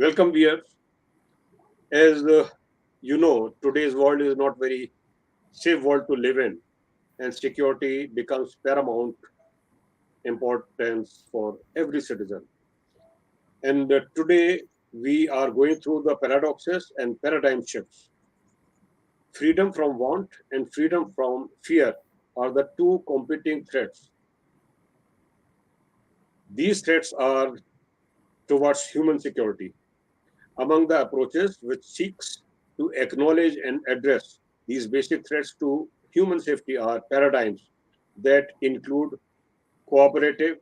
Welcome, dear. As you know, today's world is not very safe world to live in, and security becomes paramount importance for every citizen. And today we are going through the paradoxes and paradigm shifts. Freedom from want and freedom from fear are the two competing threats. These threats are towards human security. Among the approaches which seeks to acknowledge and address these basic threats to human safety are paradigms that include cooperative,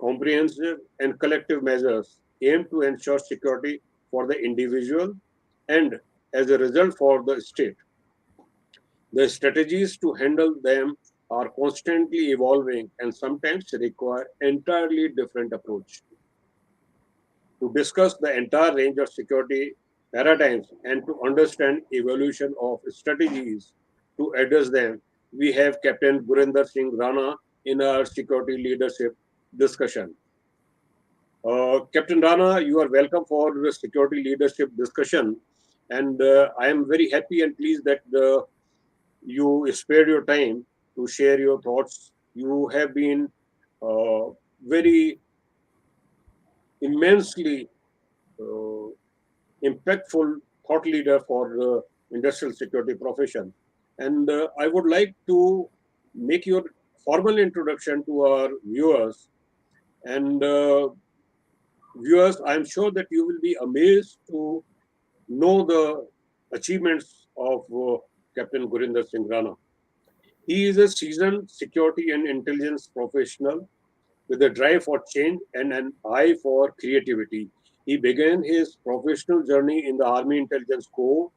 comprehensive, and collective measures aimed to ensure security for the individual and, as a result, for the state. The strategies to handle them are constantly evolving and sometimes require entirely different approach. To discuss the entire range of security paradigms and to understand evolution of strategies to address them, we have Captain Gurinder Singh Rana in our security leadership discussion. Captain Rana, you are welcome for the security leadership discussion, and I am very happy and pleased that you spared your time to share your thoughts. You have been uh, very immensely uh, impactful thought leader for the industrial security profession. And I would like to make your formal introduction to our viewers. And viewers, I'm sure that you will be amazed to know the achievements of Captain Gurinder Singh Rana. He is a seasoned security and intelligence professional with a drive for change and an eye for creativity. He began his professional journey in the Army Intelligence Corps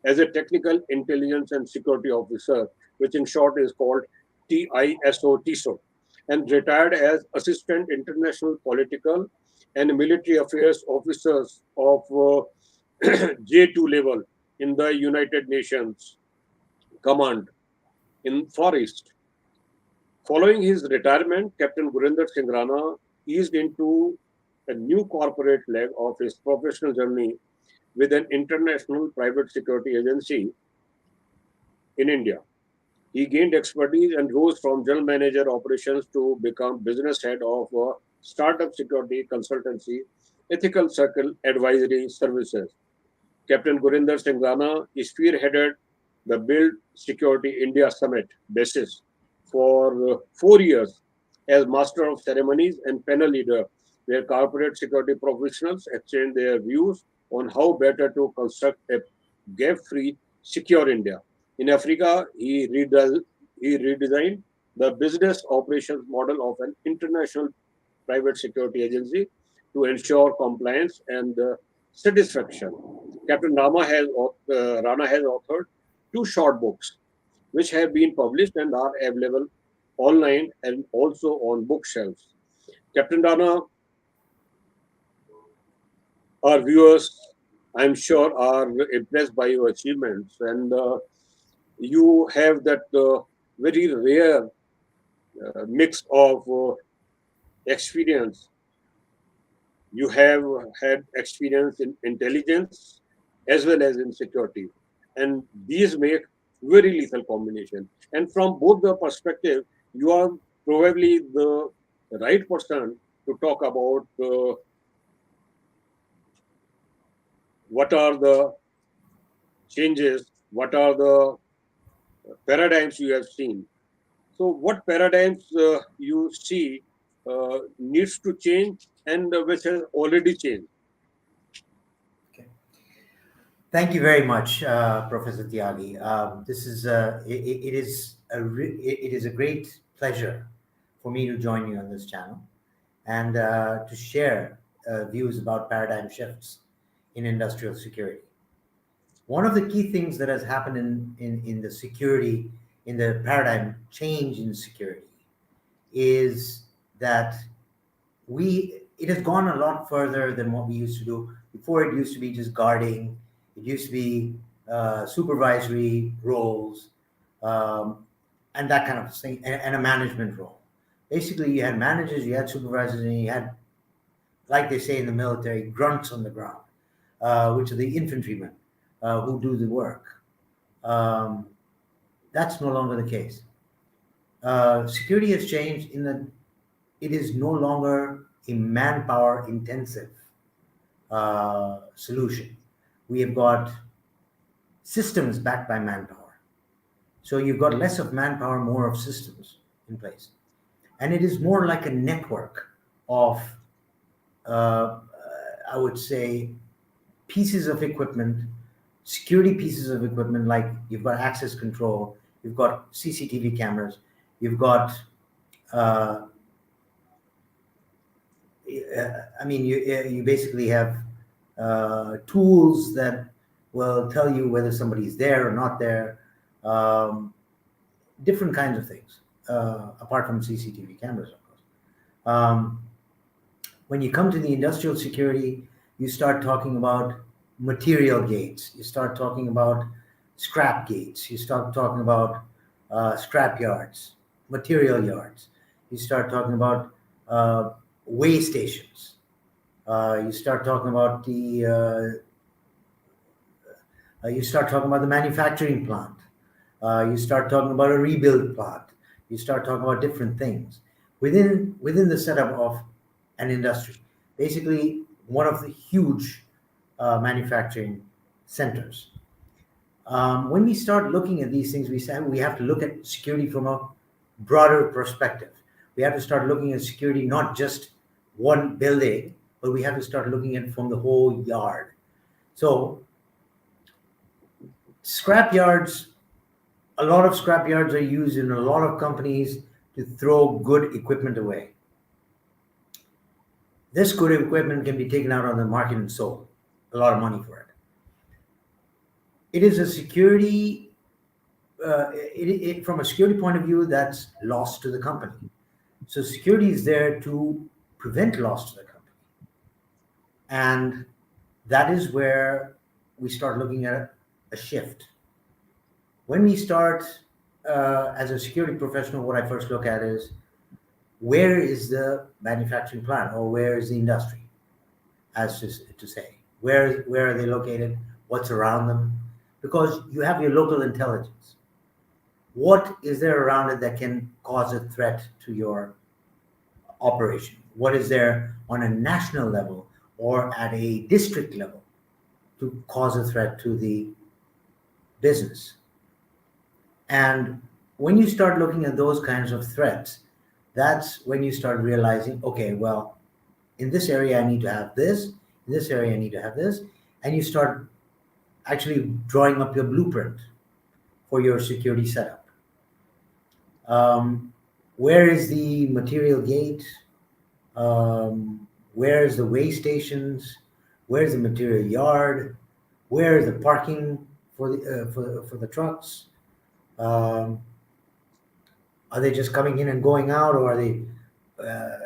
as a technical intelligence and security officer, which in short is called TISO, and retired as assistant international political and military affairs officers of J2 level in the United Nations Command in Far East. Following his retirement, Captain Gurinder Singh Rana eased into a new corporate leg of his professional journey with an international private security agency in India. He gained expertise and rose from general manager operations to become business head of startup security consultancy, ethical circle advisory services. Captain Gurinder Singh Rana spearheaded the Build Security India Summit basis for 4 years as Master of Ceremonies and panel leader, where corporate security professionals exchange their views on how better to construct a gap-free, secure India. In Africa, he redesigned the business operations model of an international private security agency to ensure compliance and satisfaction. Captain Rana has authored two short books, which have been published and are available online and also on bookshelves. Captain Rana, our viewers, I'm sure, are impressed by your achievements, and you have that very rare mix of experience. You have had experience in intelligence as well as in security, and these make very lethal combination. And from both the perspective, you are probably the right person to talk about what are the changes, what are the paradigms you have seen. So, what paradigms you see needs to change and which has already changed? Okay. Thank you very much, Professor Tyagi. This is it is it is a great pleasure for me to join you on this channel and to share views about paradigm shifts in industrial security. One of the key things that has happened in the security, in the paradigm change in security, is that it has gone a lot further than what we used to do. Before, it used to be just guarding, it used to be supervisory roles, um, and that kind of thing, and a management role. Basically, you had managers, you had supervisors, and you had, like they say in the military, grunts on the ground. which are the infantrymen who do the work. Um, that's no longer the case. Security has changed in that it is no longer a manpower intensive solution. We have got systems backed by manpower. So you've got less of manpower, more of systems in place. And it is more like a network of, uh, I would say, pieces of equipment, security pieces of equipment, like you've got access control, you've got CCTV cameras, you've got, uh, I mean, you basically have tools that will tell you whether somebody's there or not there, um, different kinds of things, apart from CCTV cameras, of course. Um, when you come to the industrial security, you start talking about material gates, you start talking about scrap gates, you start talking about scrap yards, material yards, you start talking about weigh stations, you start talking about you start talking about the manufacturing plant, you start talking about a rebuild plant, you start talking about different things within the setup of an industry, basically one of the huge manufacturing centers. When we start looking at these things, we say we have to look at security from a broader perspective. We have to start looking at security not just one building, but we have to start looking at it from the whole yard. So scrap yards, a lot of scrap yards are used in a lot of companies to throw good equipment away. This good equipment can be taken out on the market and sold, a lot of money for it. It is a security, from a security point of view, that's loss to the company. So security is there to prevent loss to the company. And that is where we start looking at a shift. When we start, as a security professional, what I first look at is where is the manufacturing plant or where is the industry, as to say, where are they located, what's around them, because you have your local intelligence. What is there around it that can cause a threat to your operation? What is there on a national level or at a district level to cause a threat to the business? And when you start looking at those kinds of threats, that's when you start realizing, okay, well, in this area, I need to have this, in this area, I need to have this. And you start actually drawing up your blueprint for your security setup. Where is the material gate? Where is the weigh stations? Where's the material yard? Where is the parking for the trucks? Um, are they just coming in and going out, or are they uh,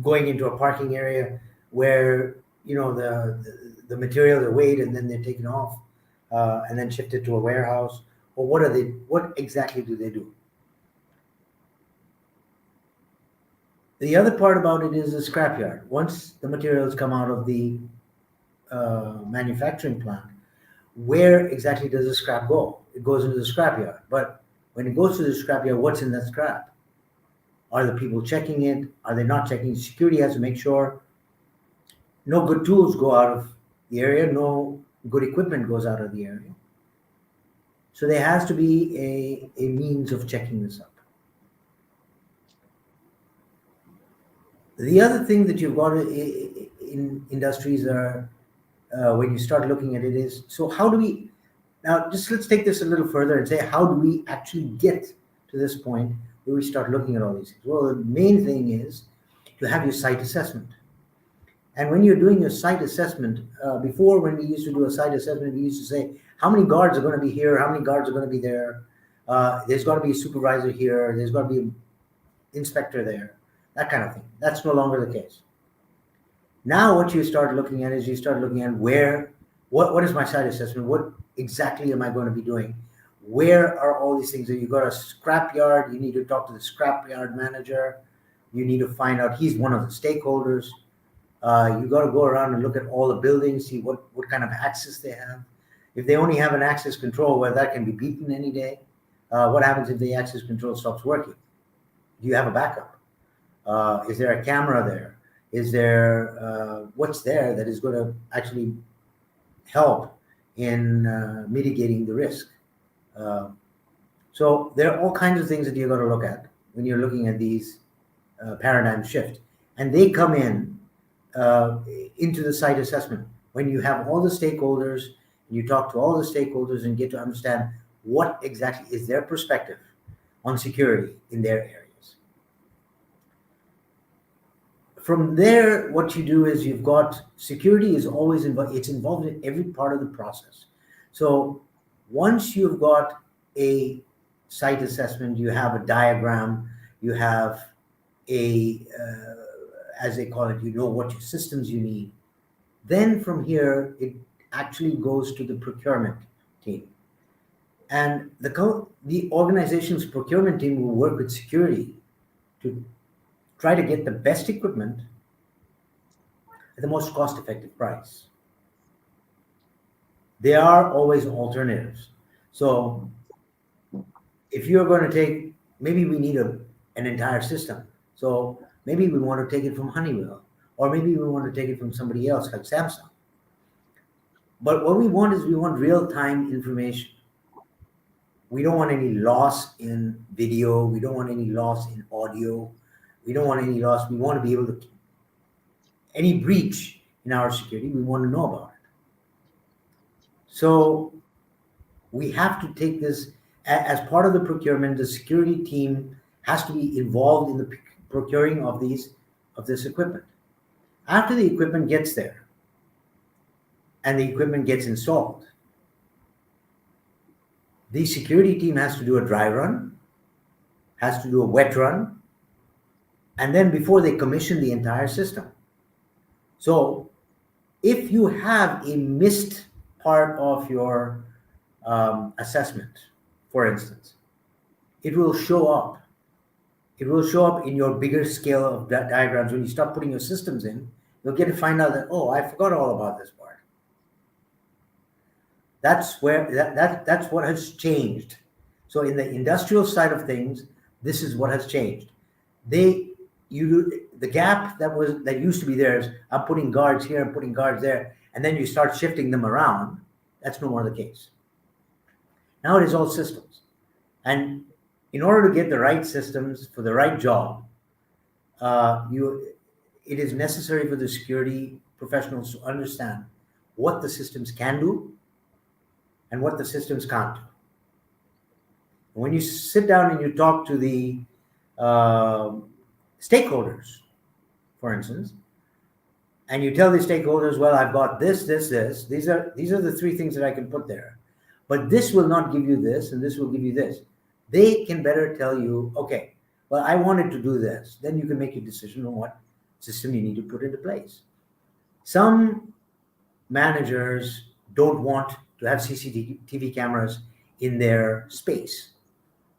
going into a parking area where the materials are weighed and then they're taken off and then shifted to a warehouse? Or what are they? What exactly do they do? The other part about it is the scrapyard. Once the materials come out of the manufacturing plant, where exactly does the scrap go? It goes into the scrapyard. But when it goes to the scrapyard, what's in that scrap? Are the people checking it? Are they not checking? Security has to make sure no good tools go out of the area, no good equipment goes out of the area. So there has to be a means of checking this up. The other thing that you've got in industries are, when you start looking at it, is, so how do we, now just let's take this a little further and say, how do we actually get to this point where we start looking at all these things? Well, the main thing is to have your site assessment. And when you're doing your site assessment, before, when we used to do a site assessment, we used to say, how many guards are going to be here? How many guards are going to be there? There's got to be a supervisor here. There's got to be an inspector there, that kind of thing. That's no longer the case. Now what you start looking at is you start looking at what is my site assessment? What exactly am I going to be doing? Where are all these things? You got a scrap yard, you need to talk to the scrap yard manager. You need to find out, he's one of the stakeholders. You got to go around and look at all the buildings, see what kind of access they have. If they only have an access control, well, that can be beaten any day. What happens if the access control stops working? Do you have a backup? Is there a camera there? Is there what's there that is going to actually help in mitigating the risk? Uh, so there are all kinds of things that you're going to look at when you're looking at these paradigm shift, and they come in uh, into the site assessment when you have all the stakeholders. You talk to all the stakeholders and get to understand what exactly is their perspective on security in their areas. From there, what you do is you've got security is always involved. It's involved in every part of the process. So once you've got a site assessment, you have a diagram, you have a as they call it, you know what your systems you need. Then from here, it actually goes to the procurement team, and the organization's procurement team will work with security to try to get the best equipment at the most cost-effective price. There are always alternatives. So if you're going to take, maybe we need an entire system. So maybe we want to take it from Honeywell, or maybe we want to take it from somebody else like Samsung. But what we want is we want real-time information. We don't want any loss in video. We don't want any loss in audio. We don't want any loss. We want to be able to, any breach in our security, we want to know about it. So we have to take this as part of the procurement. The security team has to be involved in the procuring of this equipment. After the equipment gets there and the equipment gets installed, the security team has to do a dry run, has to do a wet run, and then before they commission the entire system. So if you have a missed part of your assessment, for instance, it will show up. It will show up in your bigger scale of diagrams. When you start putting your systems in, you'll get to find out that, oh, I forgot all about this part. That's where that's what has changed. So in the industrial side of things, this is what has changed. The gap that used to be there is I'm putting guards here, I'm putting guards there, and then you start shifting them around. That's no more the case. Now it is all systems. And in order to get the right systems for the right job, it is necessary for the security professionals to understand what the systems can do and what the systems can't do. And when you sit down and you talk to the stakeholders, for instance, and you tell the stakeholders, well, I've got this, this, this. These are the three things that I can put there. But this will not give you this, and this will give you this. They can better tell you, okay, well, I wanted to do this. Then you can make your decision on what system you need to put into place. Some managers don't want to have CCTV cameras in their space.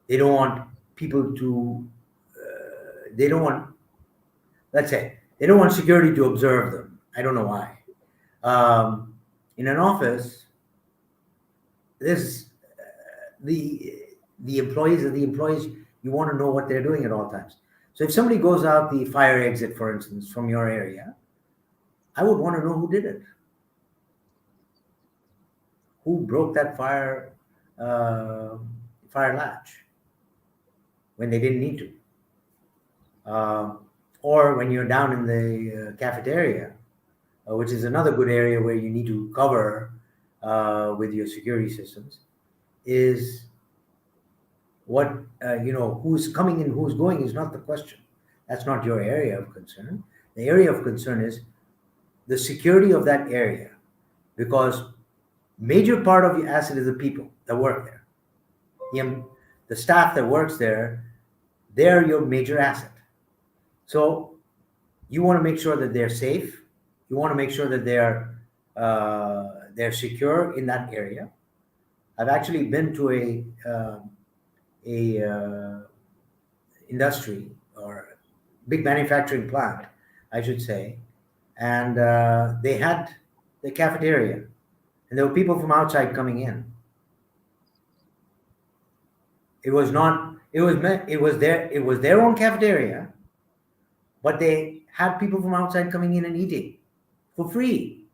They don't want people to, they don't want, let's say, they don't want security to observe them. I don't know why. In an office, there's the employees are the employees. You want to know what they're doing at all times. So if somebody goes out the fire exit, for instance, from your area, I would want to know who did it, who broke that fire latch when they didn't need to, or when you're down in the cafeteria, which is another good area where you need to cover with your security systems, is what who's coming and who's going is not the question. That's not your area of concern. The area of concern is the security of that area, because major part of your asset is the people that work there. The staff that works there, they're your major asset. So you want to make sure that they're safe. You want to make sure that they're secure in that area. I've actually been to a industry or big manufacturing plant, I should say, and they had the cafeteria, and there were people from outside coming in. It was not. It was meant. It was their. It was their own cafeteria, but they had people from outside coming in and eating for free.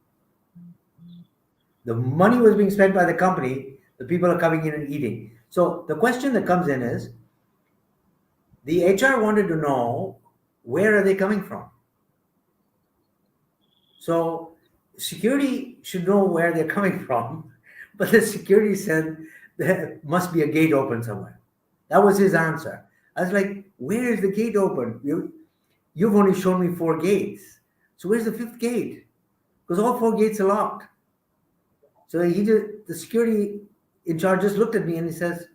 The money was being spent by the company. The people are coming in and eating. So the question that comes in is, the HR wanted to know, where are they coming from? So security should know where they're coming from, but the security said there must be a gate open somewhere. That was his answer. I was like, where is the gate open? You've only shown me four gates. So where's the fifth gate? Because all four gates are locked. So the security in charge just looked at me and he says,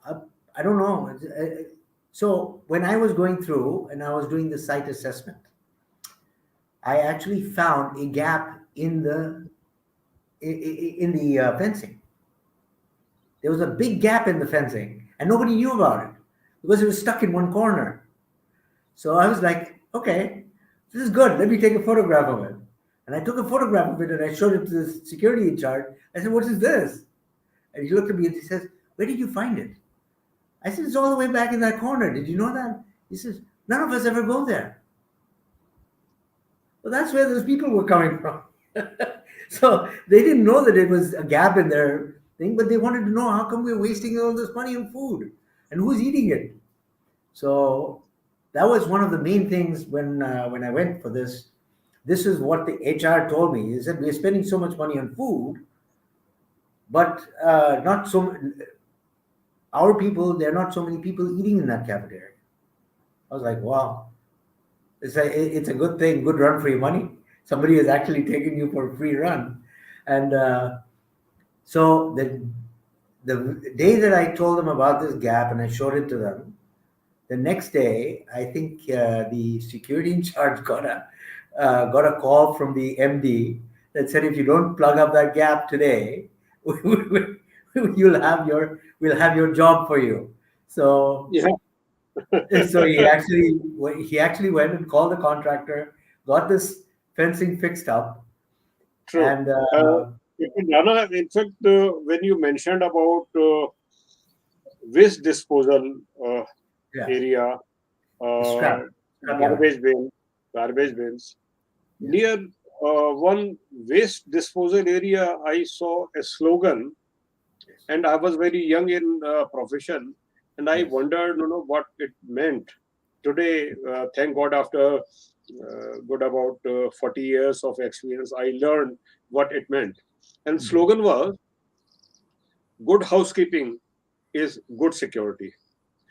I, I don't know. So when I was going through and I was doing the site assessment, I actually found a gap in the fencing. There was a big gap in the fencing, and nobody knew about it because it was stuck in one corner. So I was like, okay, this is good. Let me take a photograph of it. And I took a photograph of it and I showed it to the security in charge. I said, what is this? And he looked at me and he says, where did you find it? I said, it's all the way back in that corner. Did you know that? He says, none of us ever go there. Well, that's where those people were coming from. So they didn't know that it was a gap in their thing, but they wanted to know, how come we're wasting all this money on food and who's eating it? So that was one of the main things when I went for this. This is what the HR told me. He said, we're spending so much money on food, but not so. Our people, there are not so many people eating in that cafeteria. I was like, wow, it's a good thing, good run for your money. Somebody is actually taking you for a free run, and so the day that I told them about this gap and I showed it to them, the next day I think the security in charge got a call from the MD that said, if you don't plug up that gap today, we'll have your job for you. So Yeah, so he actually went and called the contractor, got this fencing fixed up, true. and Uh, Rana, in fact, when you mentioned about waste disposal yeah, area, the uh, scrapyard. garbage bin, garbage bins, Yeah. near one waste disposal area, I saw a slogan, Yes. and I was very young in profession, and I Yes. wondered, what it meant. Today, thank God, after good about 40 years of experience, I learned what it meant. And Mhm. slogan was, good housekeeping is good security.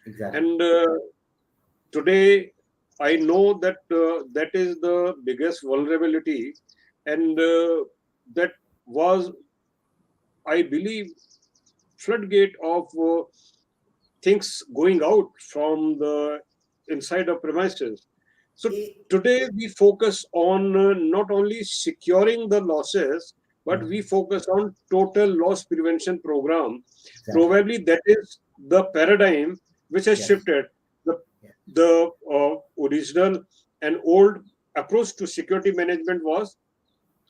Exactly. And today, I know that that is the biggest vulnerability, and that was, I believe, floodgate of things going out from the inside of premises. So Eh, today we focus on not only securing the losses, but mhm. we focus on total loss prevention program. Exactly. Probably that is the paradigm which has Yes. shifted. The Yes. the original and old approach to security management was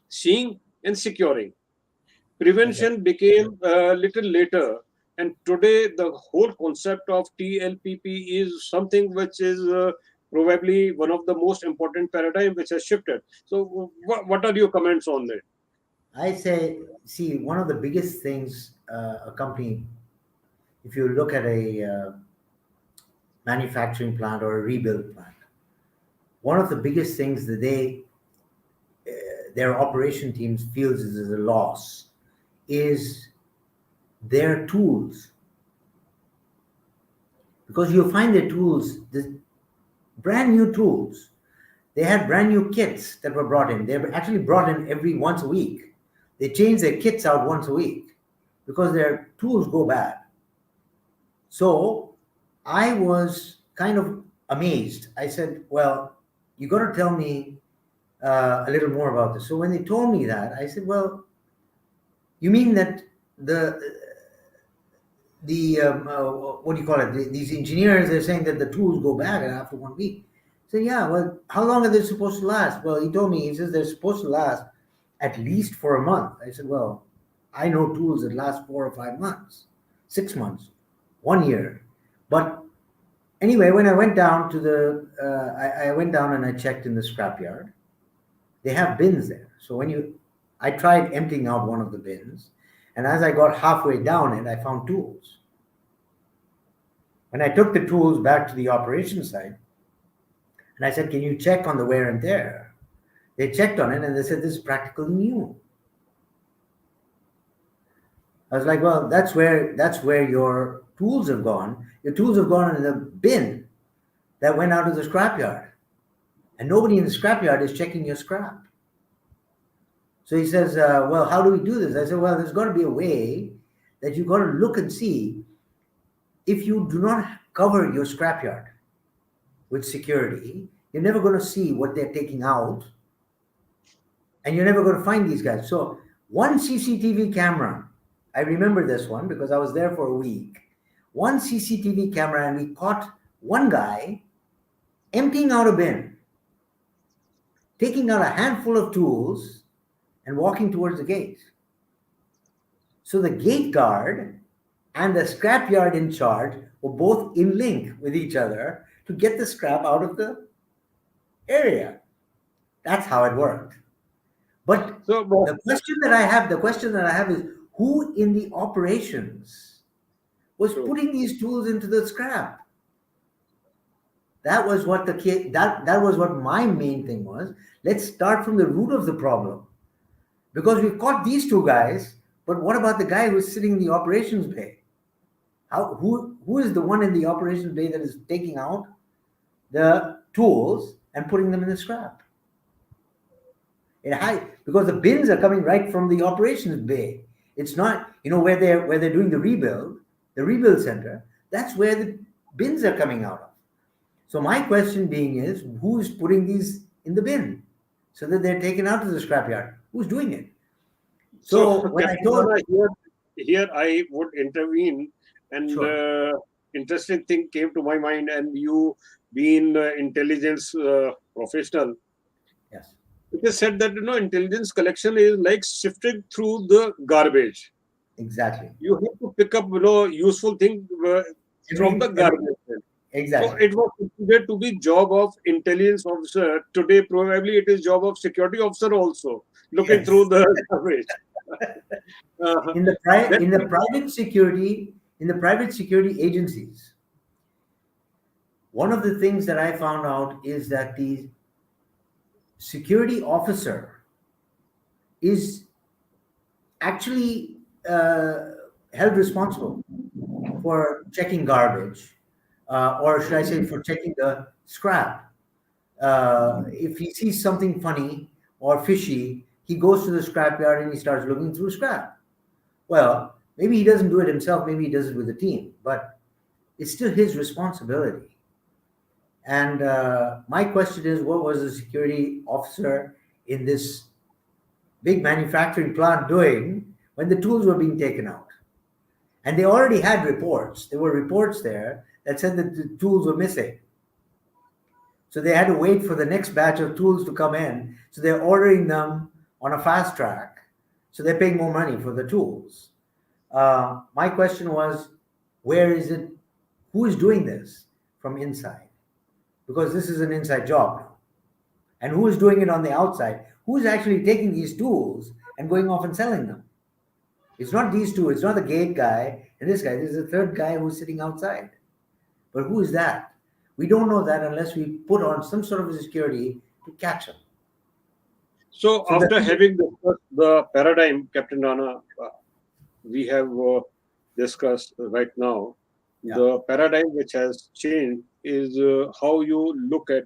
seeing and securing. Okay. Prevention became a little later, and today the whole concept of TLPP is something which is probably one of the most important paradigm which has shifted. So, what are your comments on it? I say, see, one of the biggest things a company, if you look at a manufacturing plant or a rebuild plant, one of the biggest things that their operation teams feels is a loss is their tools, because you'll find their tools, the brand new tools. They had brand new kits that were brought in. They were actually brought in every once a week. They change their kits out once a week because their tools go bad. So I was kind of amazed. I said, well, you got to tell me a little more about this. So when they told me that, I said, well, you mean that the the what do you call it? These engineers are saying that the tools go bad after one week. So yeah, well, how long are they supposed to last? Well, he told me, he says they're supposed to last at least for a month. I said, well, I know tools that last 4 or 5 months, 6 months, 1 year. But anyway, when I went down to I went down and I checked in the scrapyard. They have bins there. So I tried emptying out one of the bins, and as I got halfway down it, I found tools. When I took the tools back to the operations side, and I said, "Can you check on the wear and tear?" They checked on it, and they said, "This is practically new." I was like, "Well, that's where your tools have gone. Your tools have gone in the bin that went out of the scrapyard, and nobody in the scrapyard is checking your scrap." So he says, "Well, how do we do this?" I said, "Well, there's got to be a way that you've got to look and see if you do not cover your scrapyard with security, you're never going to see what they're taking out, and you're never going to find these guys." So one CCTV camera, I remember this one because I was there for a week. One CCTV camera, and we caught one guy emptying out a bin, taking out a handful of tools, and walking towards the gate. So the gate guard and the scrapyard in charge were both in link with each other to get the scrap out of the area. That's how it worked. But So, the question that I have is, who in the operations was so, putting these tools into the scrap? That was what that was what my main thing was. Let's start from the root of the problem. Because we've caught these two guys, but what about the guy who's sitting in the operations bay? Who is the one in the operations bay that is taking out the tools and putting them in the scrap? Because the bins are coming right from the operations bay. It's not, where they're doing the rebuild center. That's where the bins are coming out of. So my question being is, who's putting these in the bin so that they're taken out to the scrapyard? Who's doing it? so So when I Captain told, Rana, here I would intervene, and sure, interesting thing came to my mind, and you being intelligence professional, yes, it is said that intelligence collection is like sifting through the garbage. exactly, You have to pick up useful thing from the every garbage. So exactly, it was considered to be job of intelligence officer. Today probably it is job of security officer also, looking through yes. the garbage. Uh, In the that private security agencies, one of the things that I found out is that the security officer is actually held responsible for checking garbage, or should I say, for checking the scrap. If he sees something funny or fishy, he goes to the scrapyard and he starts looking through scrap. Well, maybe he doesn't do it himself, maybe he does it with the team, but it's still his responsibility. And my question is, what was the security officer in this big manufacturing plant doing when the tools were being taken out? And they already had reports. There were reports there that said that the tools were missing. So they had to wait for the next batch of tools to come in. So they're ordering them on a fast track. So they're paying more money for the tools. My question was, where is it? Who is doing this from inside? Because this is an inside job now. And who is doing it on the outside? Who is actually taking these tools and going off and selling them? It's not these two. It's not the gate guy and this guy. There's a third guy who's sitting outside. But who is that? We don't know that unless we put on some sort of a security to catch them. so So after that, having discussed the paradigm, Captain Rana, we have discussed right now, yeah, the paradigm which has changed is how you look at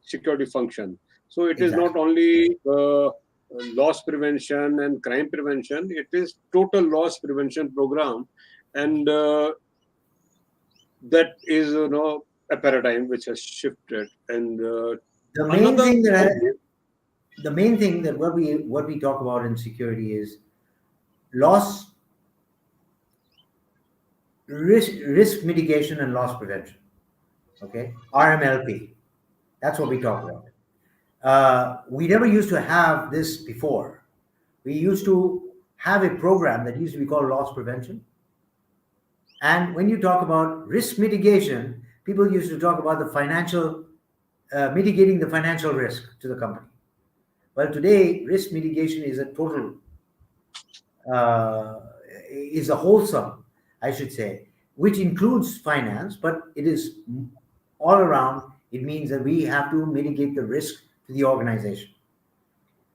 security function. So it is not exactly. only loss prevention and crime prevention; it is total loss prevention program, and that is a paradigm which has shifted. And The main another thing that I, thing, the main thing that what we talk about in security is loss risk mitigation and loss prevention. Okay, RMLP. That's what we talk about. We never used to have this before. We used to have a program that used to be called loss prevention. And when you talk about risk mitigation, people used to talk about the financial, mitigating the financial risk to the company. Well, today, risk mitigation is a total, uh, is a wholesome, I should say, which includes finance, but it is all around. It means that we have to mitigate the risk to the organization.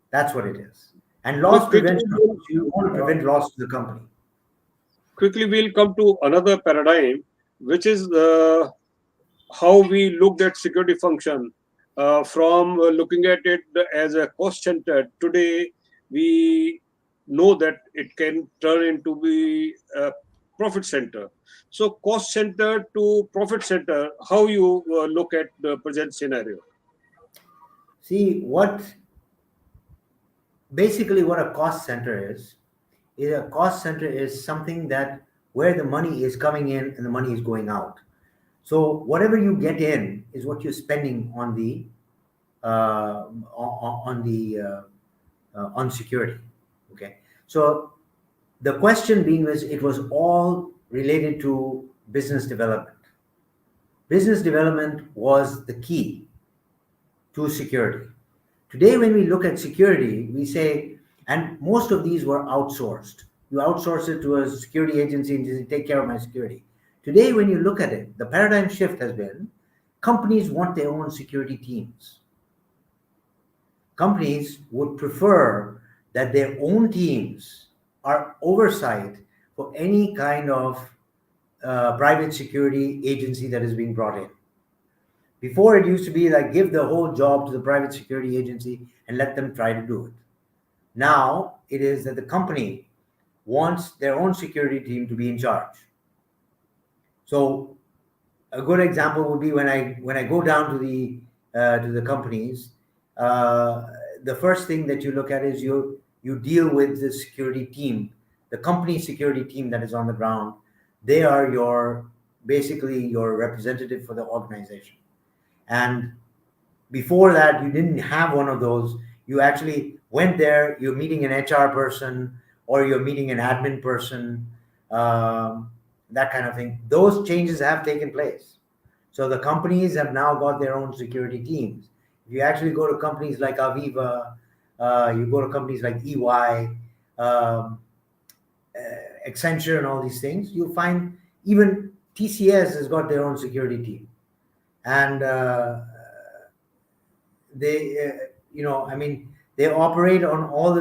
That's what it is. And So loss prevention, of course, you want to uh, prevent loss to the company. quickly we'll come to another paradigm, which is how we looked at security function from looking at it as a cost center. Today, we know that it can turn into be a profit center. So, cost center to profit center, how you look at the present scenario? See, what basically what a cost center is a cost center is something that where the money is coming in and the money is going out. So whatever you get in is what you're spending on the on the on security. Okay, so the question being was it was all related to business development. Business development was the key to security. Today, when we look at security, we say, and most of these were outsourced. You outsource it to a security agency and you say, take care of my security. Today, when you look at it, the paradigm shift has been companies want their own security teams. Companies would prefer that their own teams are oversight for any kind of private security agency that is being brought in. Before, it used to be like give the whole job to the private security agency and let them try to do it. Now it is that the company wants their own security team to be in charge. So a good example would be when I go down to the companies, uh, the first thing that you look at is you deal with the security team, the company security team that is on the ground. They are your basically your representative for the organization. And before that, you didn't have one of those. You actually went there, you're meeting an HR person or you're meeting an admin person, um, that kind of thing. Those changes have taken place. So the companies have now got their own security teams. If you actually go to companies like Aviva, you go to companies like EY, um, Accenture, and all these things, you'll find even TCS has got their own security team. And they I mean they operate on all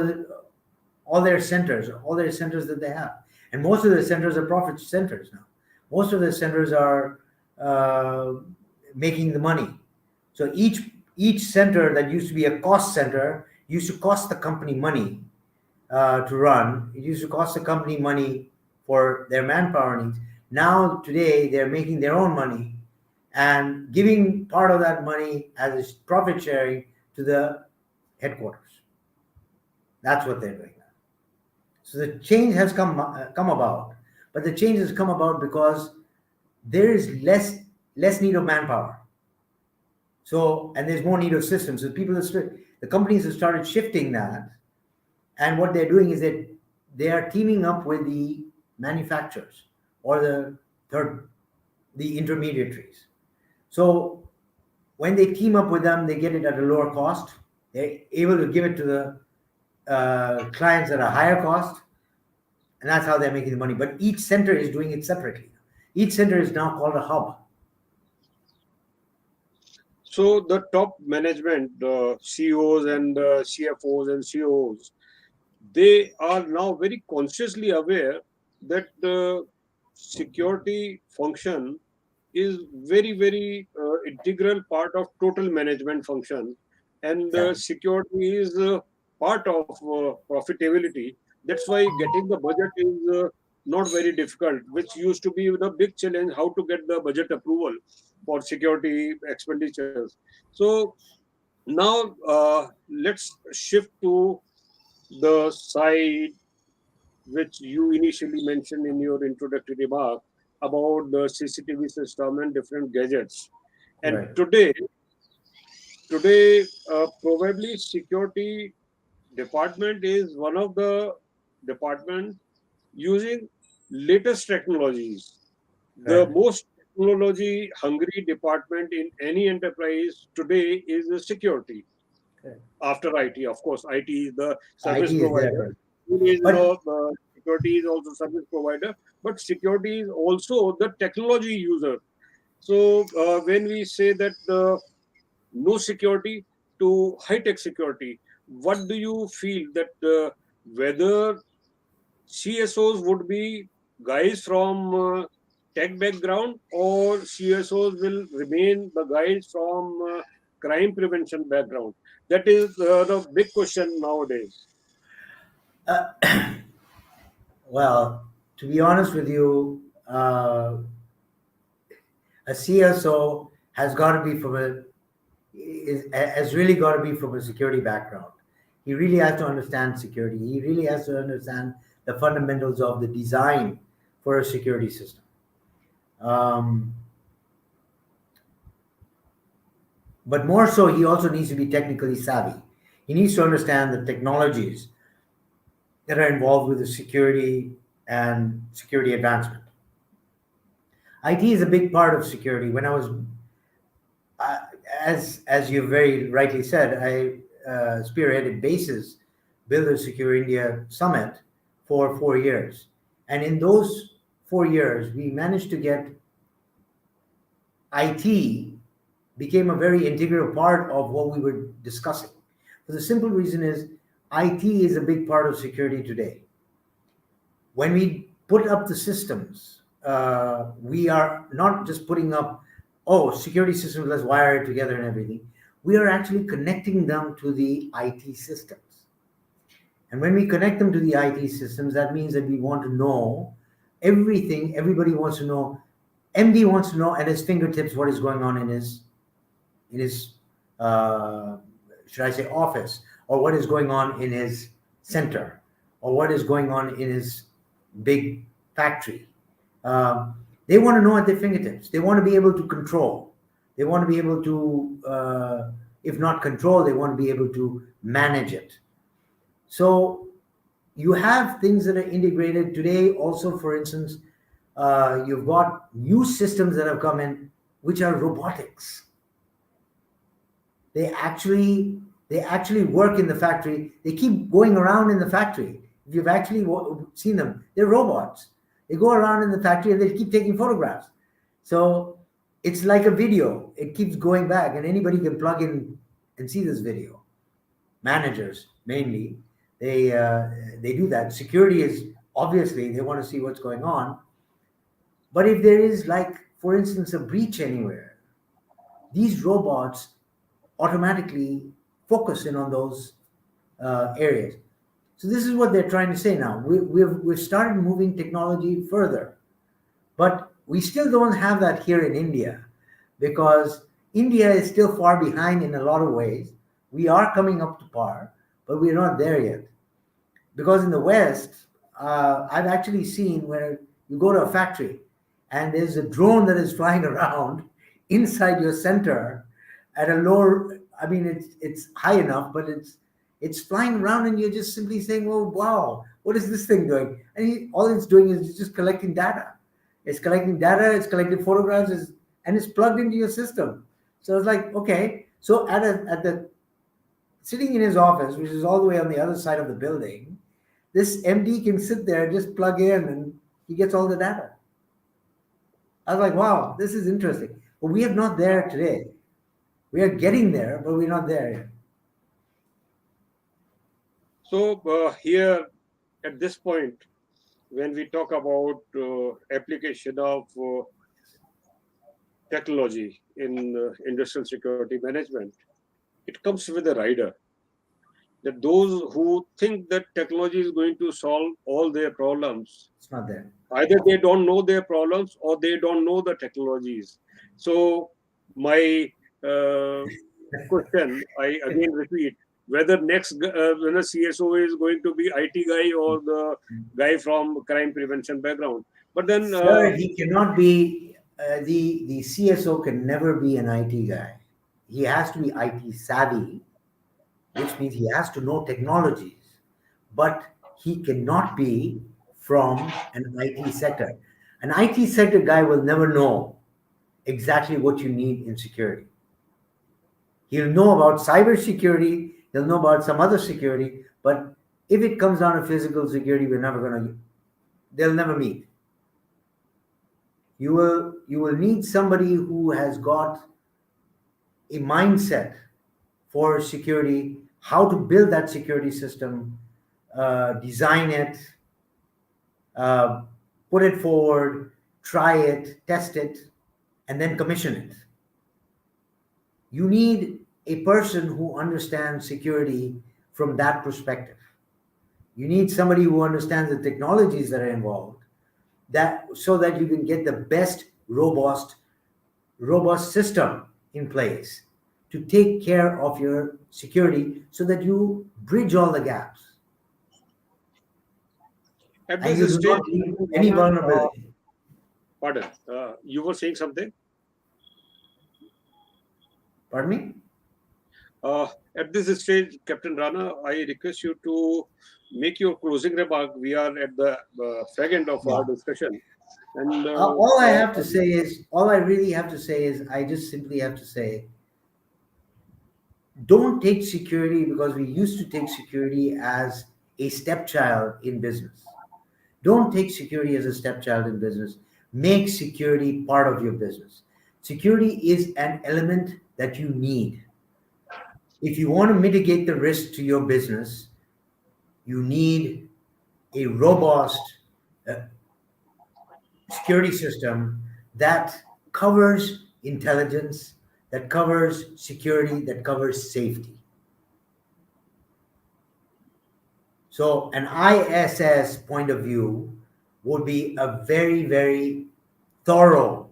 their centers that they have, and most of the centers are profit centers now. Most of the centers are uh, making the money. So each center that used to be a cost center used to cost the company money to run. It used to cost the company money for their manpower needs. Now today they're making their own money and giving part of that money as profit sharing to the headquarters. That's what they're doing now. So the change has come about, but the change has come about because there is less need of manpower. So and there's more need of systems. So the companies have started shifting that, and what they're doing is that they are teaming up with the manufacturers or the intermediaries. So when they team up with them, they get it at a lower cost. They're able to give it to the clients at a higher cost, and that's how they're making the money. But each center is doing it separately. Each center is now called a hub. So, the top management, the CEOs and CFOs and COOs, they are now very consciously aware that the security function is very integral part of total management function, and Exactly. security is part of profitability. That's why getting the budget is not very difficult, which used to be the big challenge, how to get the budget approval for security expenditures. So now let's shift to the side which you initially mentioned in your introductory remark about the CCTV system and different gadgets. And Right. today, today, probably security department is one of the departments using latest technologies. The Correct. most technology hungry department in any enterprise today is the security. Correct. After IT, of course, IT is the service IT is there provider. first. It is But security is also service provider, but security is also the technology user. So when we say that no security to high tech security, what do you feel that whether CSOs would be guys from tech background or CSOs will remain the guys from crime prevention background? That is the big question nowadays. well, to be honest with you, a CSO has got to be from a has really got to be from a security background. He really has to understand security. He really has to understand the fundamentals of the design for a security system. Um, but more so, he also needs to be technically savvy. He needs to understand the technologies that are involved with the security and security advancement. IT is a big part of security. When I was, uh, as you very rightly said, I spearheaded BASES, Build a Secure India Summit, for 4 years, and in those 4 years, we managed to get IT became a very integral part of what we were discussing. For the simple reason is IT is a big part of security today. When we put up the systems, we are not just putting up, oh, security systems, let's wire it together and everything. We are actually connecting them to the IT systems. And when we connect them to the IT systems, that means that we want to know everything. Everybody wants to know. MD wants to know at his fingertips what is going on in his uh, should I say office, or what is going on in his center, or what is going on in his big factory. They want to know at their fingertips. They want to be able to control. They want to be able to, if not control, they want to be able to manage it. So you have things that are integrated today. Also, for instance, you've got new systems that have come in, which are robotics. They actually they actually work in the factory. They keep going around in the factory. If you've actually seen them, they're robots. They go around in the factory and they keep taking photographs. So it's like a video. It keeps going back, and anybody can plug in and see this video. Managers mainly, they do that. Security is obviously they want to see what's going on. But if there is, like, for instance, a breach anywhere, these robots automatically focus in on those areas. So this is what they're trying to say now. We've started moving technology further, but we still don't have that here in India because India is still far behind in a lot of ways. We are coming up to par, but we're not there yet. Because in the West, I've actually seen where you go to a factory and there's a drone that is flying around inside your center at a lower. I mean, it's high enough, but it's flying around, and you're just simply saying, "Well, wow, what is this thing doing?" And all it's doing is it's just collecting data. It's collecting data. It's collecting photographs, and it's plugged into your system. So it's like, okay, so at the sitting in his office, which is all the way on the other side of the building, this MD can sit there, just plug in, and he gets all the data. I was like, wow, this is interesting. But we are not there today. We are getting there, but we're not there yet. So here at this point, when we talk about application of technology in industrial security management, it comes with a rider that those who think that technology is going to solve all their problems, It's not there. either they don't know their problems or they don't know the technologies. So my uh, question, I again repeat, whether next when a CSO is going to be IT guy or the guy from crime prevention background. But then Sir, he cannot be, the CSO can never be an IT guy. he has to be IT savvy, which means he has to know technologies, but he cannot be from an IT sector. An IT sector guy will never know exactly what you need in security. He'll know about cybersecurity, he'll know about some other security, but if it comes down to physical security, we're never gonna they'll never meet. You will need somebody who has got a mindset for security, how to build that security system, design it, uh, put it forward, try it, test it, and then commission it. You need a person who understands security from that perspective. You need somebody who understands the technologies that are involved, that so that you can get the best robust system in place to take care of your security so that you bridge all the gaps At and this you do stage, not leave Captain any Rana, vulnerability. pardon, you were saying something? Pardon me? Uh, at this stage, Captain Rana, I request you to make your closing remark. We are at the fag end of our Yeah. discussion. And All I have to say is, all I really have to say is, I just simply have to say, don't take security, because we used to take security as a stepchild in business. Don't take security as a stepchild in business. Make security part of your business. Security is an element that you need. If you want to mitigate the risk to your business, you need a robust uh, security system that covers intelligence, that covers security, that covers safety. So, an ISS point of view would be a very, very thorough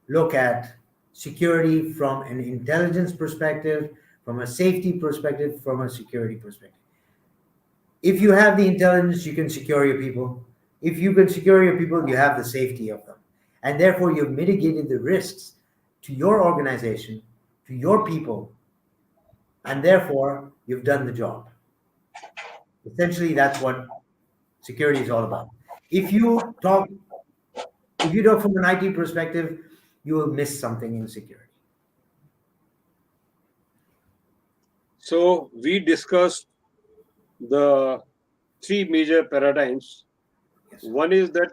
look at security from an intelligence perspective, from a safety perspective, from a security perspective. If you have the intelligence, you can secure your people. If you can secure your people, you have the safety of them. And therefore, you've mitigated the risks to your organization, to your people, and therefore, you've done the job. Essentially, that's what security is all about. If you talk, if you talk from an IT perspective, you will miss something in security. so we discussed the three major paradigms. Yes, One is that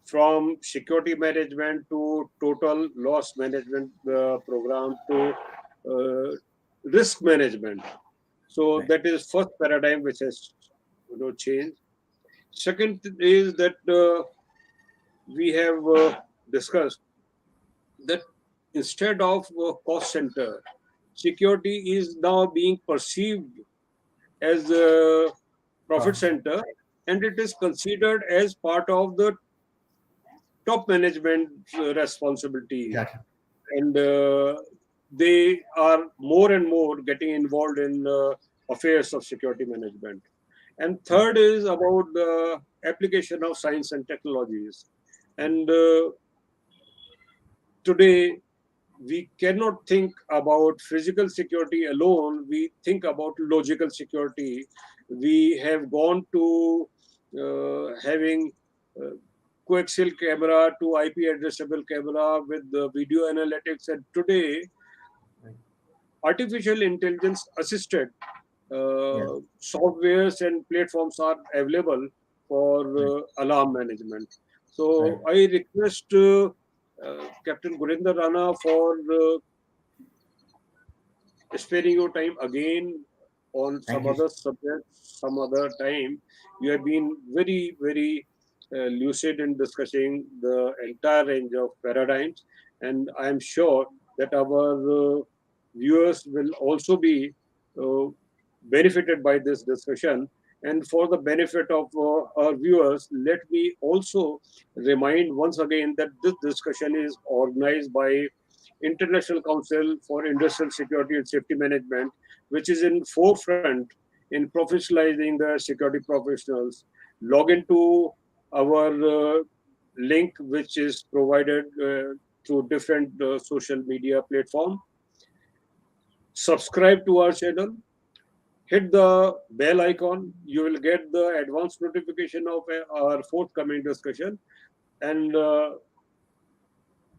from security management to total loss management program to uh, risk management. So right. that is first paradigm which has changed. Second is that we have discussed that instead of cost center, security is now being perceived as a profit Profit. center, and it is considered as part of the top management responsibility. Exactly. And they are more and more getting involved in affairs of security management. And Right. third is about the application of science and technologies. And today, we cannot think about physical security alone. We think about logical security. We have gone to having uh, coaxial camera to IP addressable camera with the video analytics. And today, Right. artificial intelligence assisted Yes. softwares and platforms are available for Right. alarm management. Right. So I request Captain Gurinder Rana for sparing your time again on Thank some you. other subject, some other time. You have been very, very lucid in discussing the entire range of paradigms, and I am sure that our viewers will also be uh, benefited by this discussion. And for the benefit of our viewers, let me also remind once again that this discussion is organized by International Council for Industrial Security and Safety Management, which is in forefront in professionalizing the security professionals. Log into our link, which is provided through different social media platform. subscribe to our channel, hit the bell icon. You will get the advanced notification of our forthcoming discussion. And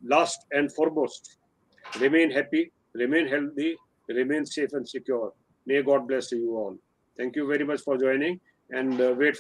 last and foremost, remain happy, remain healthy, remain safe and secure. May God bless you all. Thank you very much for joining, and wait for